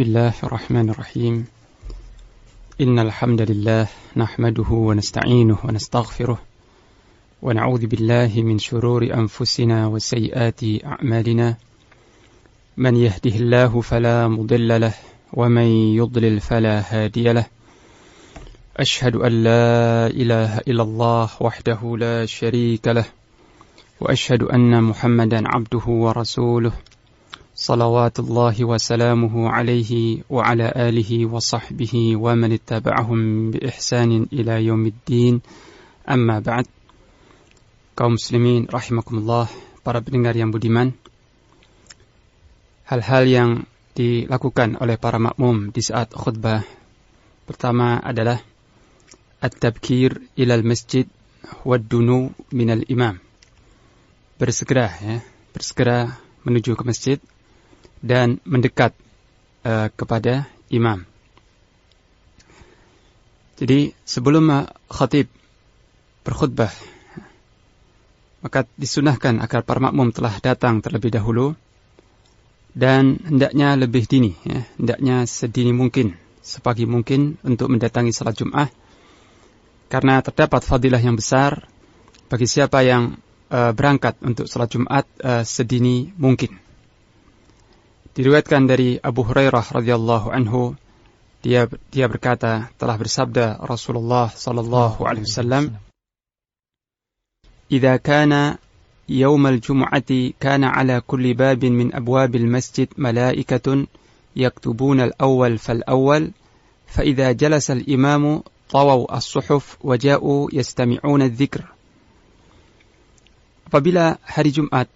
الله الرحمن الرحيم إن الحمد لله نحمده ونستعينه ونستغفره ونعوذ بالله من شرور أنفسنا وسيئات أعمالنا من يهده الله فلا مضل له ومن يضلل فلا هادي له أشهد أن لا إله إلا الله وحده لا شريك له وأشهد أن محمدا عبده ورسوله صلوات الله وسلامه عليه وعلى آله وصحبه ومن اتبعهم بإحسان إلى يوم الدين أما بعد. Kaum muslimin rahimakumullah, para pendengar yang budiman, hal-hal yang dilakukan oleh para makmum di saat khutbah pertama adalah at-tabkir ilal masjid wad-dunu minal imam, bersegera menuju ke masjid dan mendekat kepada imam. Jadi sebelum khatib berkhutbah, maka disunahkan agar para makmum telah datang terlebih dahulu dan hendaknya lebih dini, hendaknya sedini mungkin, sepagi mungkin untuk mendatangi salat Jum'ah, karena terdapat fadilah yang besar bagi siapa yang berangkat untuk salat Jumat sedini mungkin. Diriwayatkan dari Abu Hurairah radhiyallahu anhu, dia berkata, telah bersabda Rasulullah sallallahu alaihi wasallam, "Idza kana yaumal jum'ati kana ala kulli babin min abwabil masjid malaikatun yaktubuna al-awwal fal-awwal, fa idza jalasa al-imamu tawaw as-suhuf wa ja'u yastami'una adh-dhikr." Apabila hari Jumat,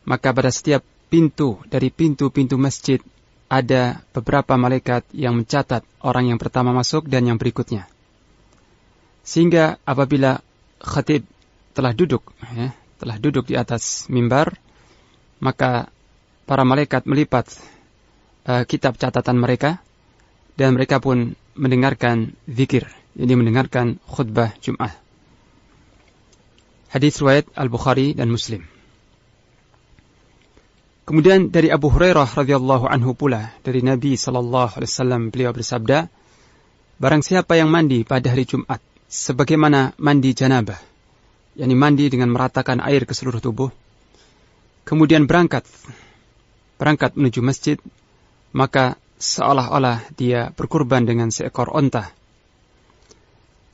maka pada setiap pintu dari pintu-pintu masjid ada beberapa malaikat yang mencatat orang yang pertama masuk dan yang berikutnya. Sehingga apabila khatib telah duduk di atas mimbar, maka para malaikat melipat kitab catatan mereka dan mereka pun mendengarkan zikir, jadi mendengarkan khutbah Jumat. Hadis riwayat Al-Bukhari dan Muslim. Kemudian dari Abu Hurairah radhiyallahu anhu pula, dari Nabi sallallahu alaihi wasallam, beliau bersabda, barang siapa yang mandi pada hari Jumat sebagaimana mandi janabah, yakni mandi dengan meratakan air ke seluruh tubuh, kemudian berangkat menuju masjid, maka seolah-olah dia berkurban dengan seekor onta.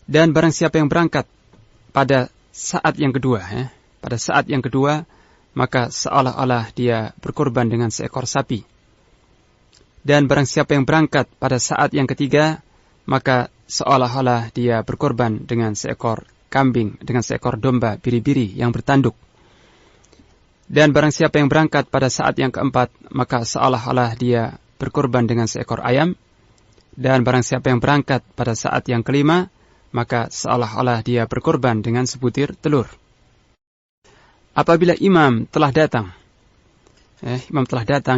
Dan barang siapa yang berangkat pada saat yang kedua, maka seolah-olah dia berkorban dengan seekor sapi. Dan barang siapa yang berangkat pada saat yang ketiga, maka seolah-olah dia berkorban dengan seekor kambing, dengan seekor domba biri-biri yang bertanduk. Dan barang siapa yang berangkat pada saat yang keempat, maka seolah-olah dia berkorban dengan seekor ayam. Dan barang siapa yang berangkat pada saat yang kelima, maka seolah-olah dia berkorban dengan sebutir telur. Apabila imam telah datang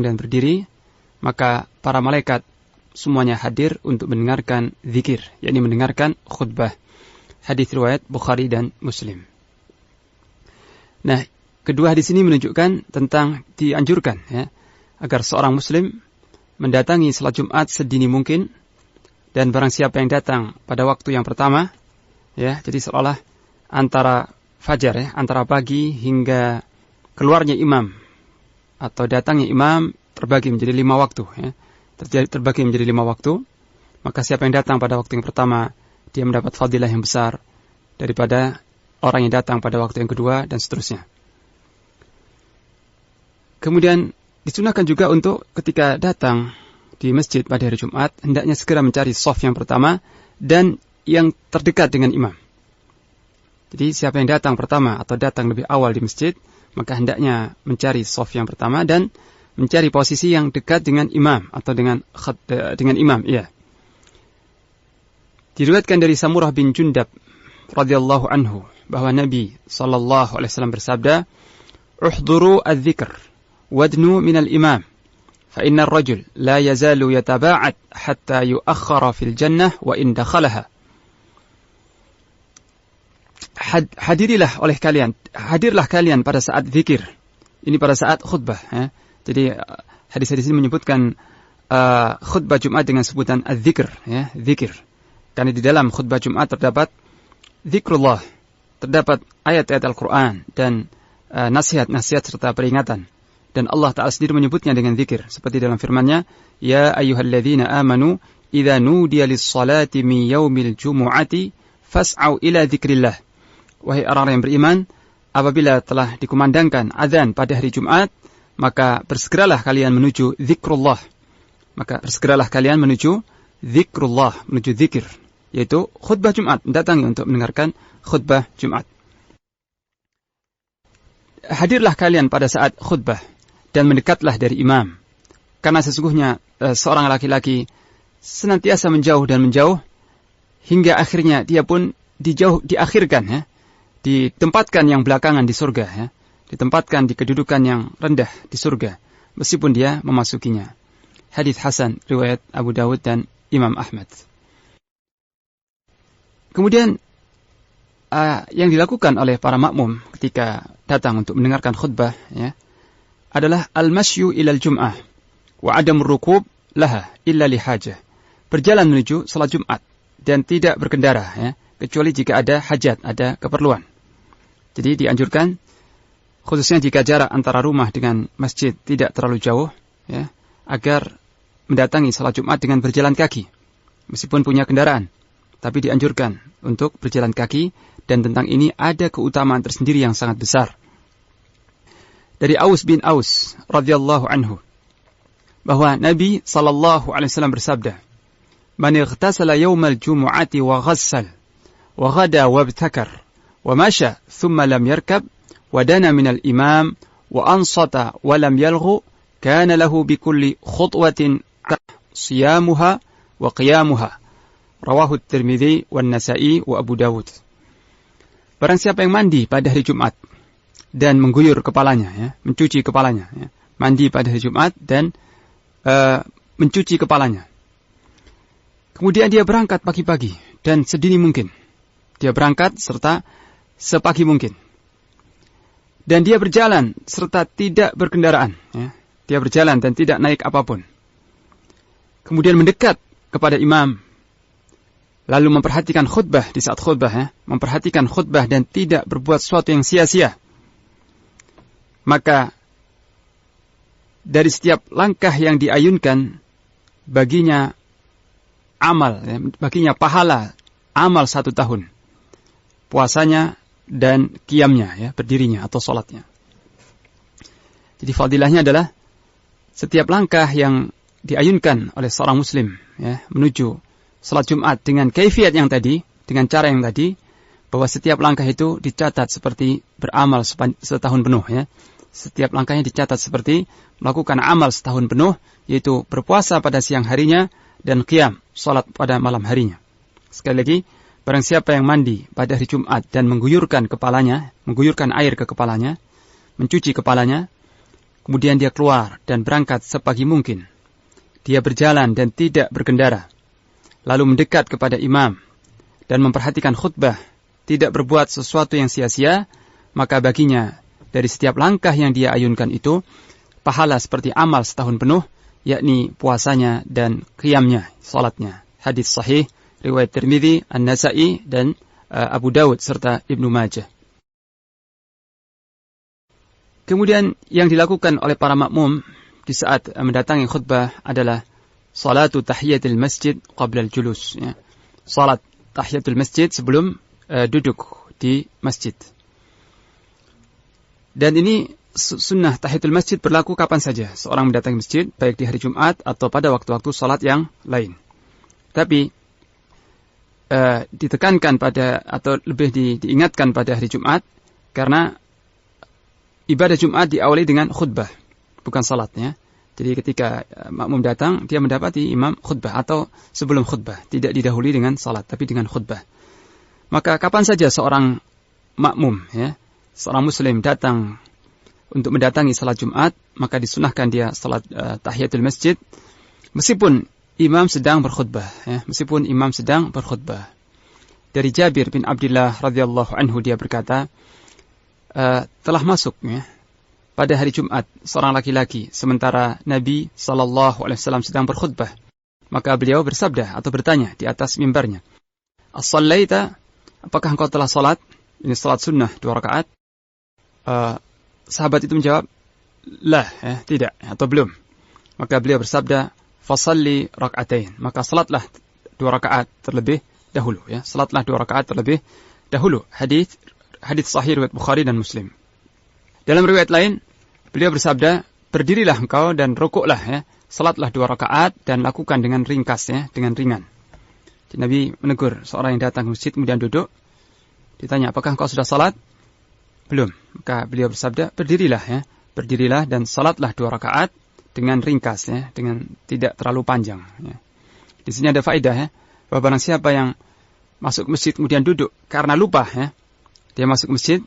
dan berdiri, maka para malaikat semuanya hadir untuk mendengarkan zikir, yakni mendengarkan khutbah. Hadis riwayat Bukhari dan Muslim. Nah, kedua hadis ini menunjukkan tentang dianjurkan agar seorang muslim mendatangi salat Jumat sedini mungkin, dan barang siapa yang datang pada waktu yang pertama, jadi seolah antara fajar, antara pagi hingga keluarnya imam atau datangnya imam terbagi menjadi 5 waktu, terbagi menjadi 5 waktu. Maka siapa yang datang pada waktu yang pertama, dia mendapat fadilah yang besar daripada orang yang datang pada waktu yang kedua, dan seterusnya. Kemudian disunahkan juga untuk ketika datang di masjid pada hari Jumat, hendaknya segera mencari shaf yang pertama dan yang terdekat dengan imam. Jadi siapa yang datang pertama atau datang lebih awal di masjid, maka hendaknya mencari shaf yang pertama dan mencari posisi yang dekat dengan imam atau dengan imam. Diriwayatkan dari Samurah bin Jundab radhiyallahu anhu bahwa Nabi sallallahu alaihi wasallam bersabda, "Uhduru adz-dzikr wadnu minal imam, fa innar rajul la yazalu yataba'ad hatta yu'akhkhara fil jannah wa in dakhalaha." Hadirlah kalian pada saat zikir. Ini pada saat khutbah. Jadi hadis-hadis ini menyebutkan khutbah Jumat dengan sebutan az-zikr, ya, zikir. Karena di dalam khutbah Jumat terdapat zikrullah, terdapat ayat-ayat Al-Quran dan nasihat-nasihat serta peringatan. Dan Allah Ta'ala sendiri menyebutnya dengan zikir. Seperti dalam firman-Nya, Ya ayyuhalladzina amanu, idza nudiya lis-salati min yaumil jumu'ati, fas'au ila zikrillah. Wahai orang-orang yang beriman, apabila telah dikumandangkan azan pada hari Jumat, maka bersegeralah kalian menuju zikrullah. Maka bersegeralah kalian menuju zikrullah, menuju zikir, yaitu khutbah Jumat, datangi untuk mendengarkan khutbah Jumat. Hadirlah kalian pada saat khutbah dan mendekatlah dari imam. Karena sesungguhnya seorang laki-laki senantiasa menjauh dan menjauh hingga akhirnya dia pun diakhirkan, ya, ditempatkan yang belakangan di surga, ya, ditempatkan di kedudukan yang rendah di surga meskipun dia memasukinya. Hadits hasan riwayat Abu Dawud dan Imam Ahmad. Kemudian yang dilakukan oleh para makmum ketika datang untuk mendengarkan khutbah, ya, adalah al-masyu ilal jum'ah wa adamur rukub laha illa lihajah. Berjalan menuju salat Jumat dan tidak berkendara, ya, kecuali jika ada hajat, ada keperluan. Jadi dianjurkan, khususnya jika jarak antara rumah dengan masjid tidak terlalu jauh, ya, agar mendatangi salat Jumat dengan berjalan kaki. Meskipun punya kendaraan, tapi dianjurkan untuk berjalan kaki, dan tentang ini ada keutamaan tersendiri yang sangat besar. Dari Aus bin Aus radhiyallahu anhu, bahwa Nabi sallallahu alaihi wasallam bersabda, "Man ightasala yawmal jumu'ati wa ghassal wa ghada wa ibtakar wa masha thumma lam yarkab wa dana minal imam wa ansata wa lam yalghu kana lahu bikulli khutwatin siyamuha wa qiyamuha." Rawahu Tirmidzi wan Nasa'i wa Abu Dawud. Barang siapa yang mandi pada hari Jumat dan mengguyur kepalanya, ya, mencuci kepalanya, ya, mandi pada hari Jumat dan mencuci kepalanya. Kemudian dia berangkat pagi-pagi dan sedini mungkin. Dia berangkat serta sepagi mungkin. Dan dia berjalan serta tidak berkendaraan, ya. Dia berjalan dan tidak naik apapun. Kemudian mendekat kepada imam, lalu memperhatikan khutbah di saat khutbah, ya, memperhatikan khutbah dan tidak berbuat sesuatu yang sia-sia. Maka dari setiap langkah yang diayunkan baginya amal, ya, baginya pahala amal 1 tahun. Puasanya dan qiyamnya, ya, berdirinya atau salatnya. Jadi fadilahnya adalah setiap langkah yang diayunkan oleh seorang muslim, ya, menuju salat Jumat dengan kaifiat yang tadi, dengan cara yang tadi, bahwa setiap langkah itu dicatat seperti beramal setahun penuh, ya. Setiap langkahnya dicatat seperti melakukan amal setahun penuh, yaitu berpuasa pada siang harinya dan qiyam, salat pada malam harinya. Sekali lagi, barang siapa yang mandi pada hari Jumat dan mengguyurkan kepalanya, mengguyurkan air ke kepalanya, mencuci kepalanya, kemudian dia keluar dan berangkat sepagi mungkin. Dia berjalan dan tidak berkendara, lalu mendekat kepada imam dan memperhatikan khutbah, tidak berbuat sesuatu yang sia-sia, maka baginya dari setiap langkah yang dia ayunkan itu pahala seperti amal setahun penuh, yakni puasanya dan qiyamnya, salatnya. Hadis sahih riwayat Tirmidzi, An-Nasa'i dan Abu Dawud serta Ibnu Majah. Kemudian yang dilakukan oleh para makmum di saat mendatangi khutbah adalah salatu tahiyatul masjid qabla al-julus, ya. Salat tahiyatul masjid sebelum duduk di masjid. Dan ini sunnah tahiyatul masjid berlaku kapan saja seorang mendatangi masjid, baik di hari Jumat atau pada waktu-waktu salat yang lain. Tapi ditekankan pada, atau lebih diingatkan pada hari Jumat, karena ibadah Jumat diawali dengan khutbah, bukan salatnya. Jadi ketika makmum datang, dia mendapati imam khutbah, atau sebelum khutbah, tidak didahului dengan salat, tapi dengan khutbah. Maka kapan saja seorang makmum, ya, seorang muslim datang untuk mendatangi salat Jumat, maka disunahkan dia salat tahiyatul masjid, meskipun imam sedang berkhutbah, ya, meskipun imam sedang berkhutbah. Dari Jabir bin Abdullah radhiyallahu anhu, dia berkata, telah masuk, ya, pada hari Jumat seorang laki-laki sementara Nabi SAW sedang berkhutbah, maka beliau bersabda atau bertanya di atas mimbarnya, "As-sallaita, apakah engkau telah salat?" Ini salat sunnah 2 rakaat. Sahabat itu menjawab, "Lah, tidak atau belum." Maka beliau bersabda, "Fasalli rak'atain." Maka salatlah 2 rakaat terlebih dahulu, ya. Salatlah 2 rakaat terlebih dahulu. Hadis sahih riwayat Bukhari dan Muslim. Dalam riwayat lain, beliau bersabda, "Berdirilah engkau dan rukuklah, ya. Salatlah 2 rakaat dan lakukan dengan ringkas, ya, dengan ringan." Jadi Nabi menegur seorang yang datang ke masjid kemudian duduk. Ditanya, "Apakah engkau sudah salat?" "Belum." Maka beliau bersabda, "Berdirilah, ya. Berdirilah dan salatlah 2 rakaat dengan ringkas, ya, dengan tidak terlalu panjang, ya." Di sini ada faedah, ya, bahwa barang siapa yang masuk masjid kemudian duduk karena lupa, ya. Dia masuk masjid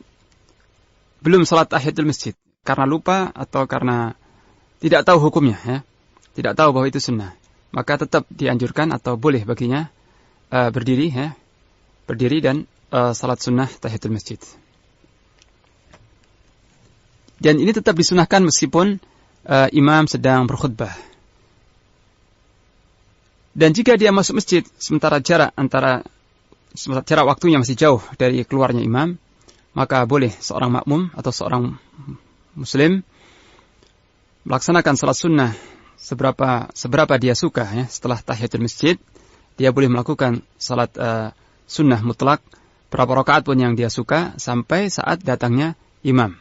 belum salat tahiyatul masjid karena lupa atau karena tidak tahu hukumnya, ya. Tidak tahu bahwa itu sunnah, maka tetap dianjurkan atau boleh baginya berdiri, ya. Berdiri dan salat sunnah tahiyatul masjid. Dan ini tetap disunahkan meskipun imam sedang berkhutbah. Dan jika dia masuk masjid sementara jarak waktunya masih jauh dari keluarnya imam, maka boleh seorang makmum atau seorang muslim melaksanakan salat sunnah seberapa dia suka, ya. Setelah tahiyatul masjid, dia boleh melakukan salat sunnah mutlak berapa rakaat pun yang dia suka sampai saat datangnya imam.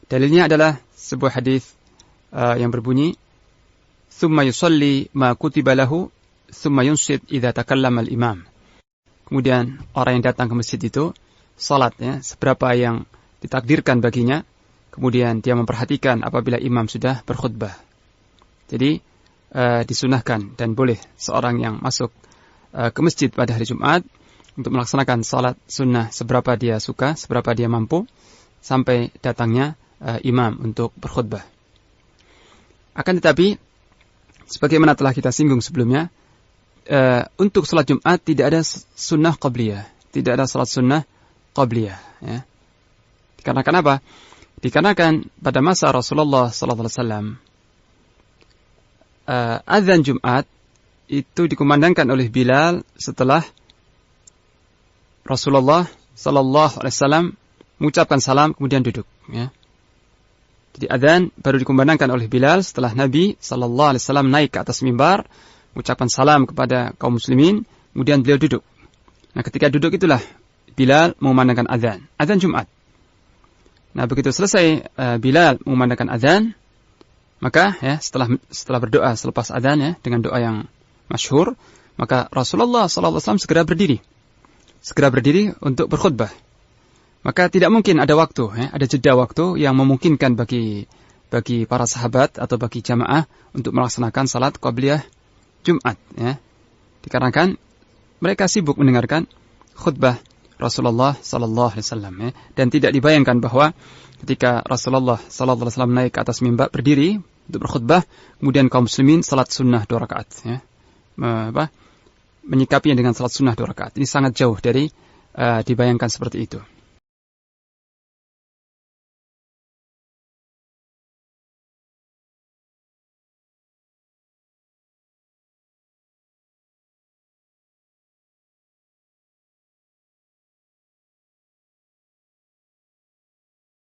Dalilnya adalah sebuah hadis yang berbunyi, "Tsumma yusalli ma kutiba lahu, tsumma yunsit idza takallama al-imam." Kemudian orang yang datang ke masjid itu salat, ya, seberapa yang ditakdirkan baginya, kemudian dia memperhatikan apabila imam sudah berkhutbah. Jadi disunahkan dan boleh seorang yang masuk ke masjid pada hari Jumat untuk melaksanakan salat sunnah seberapa dia suka, seberapa dia mampu, sampai datangnya imam untuk berkhutbah. Akan tetapi, sebagaimana telah kita singgung sebelumnya, untuk salat Jumat tidak ada sunnah qabliyah, tidak ada salat sunnah qabliyah, ya. Dikarenakan apa? Dikarenakan pada masa Rasulullah SAW, azan Jumat itu dikumandangkan oleh Bilal setelah Rasulullah SAW mengucapkan salam kemudian duduk, ya. Jadi azan baru dikumandangkan oleh Bilal setelah Nabi SAW naik ke atas mimbar, mengucapkan salam kepada kaum muslimin, kemudian beliau duduk. Nah, ketika duduk itulah Bilal mengumandangkan azan Jumat. Nah, begitu selesai Bilal mengumandangkan azan, maka, ya, setelah berdoa selepas azan, ya, dengan doa yang masyhur, maka Rasulullah SAW segera berdiri untuk berkhutbah. Maka tidak mungkin ada waktu, ya, ada jeda waktu yang memungkinkan bagi para sahabat atau bagi jamaah untuk melaksanakan salat qabliyah Jumat, ya. Dikarenakan mereka sibuk mendengarkan khutbah Rasulullah SAW, ya. Dan tidak dibayangkan bahwa ketika Rasulullah SAW naik ke atas mimbar berdiri untuk berkhutbah, kemudian kaum muslimin salat sunnah 2 rakaat, ya. Menyikapinya dengan salat sunnah 2 rakaat. Ini sangat jauh dari dibayangkan seperti itu.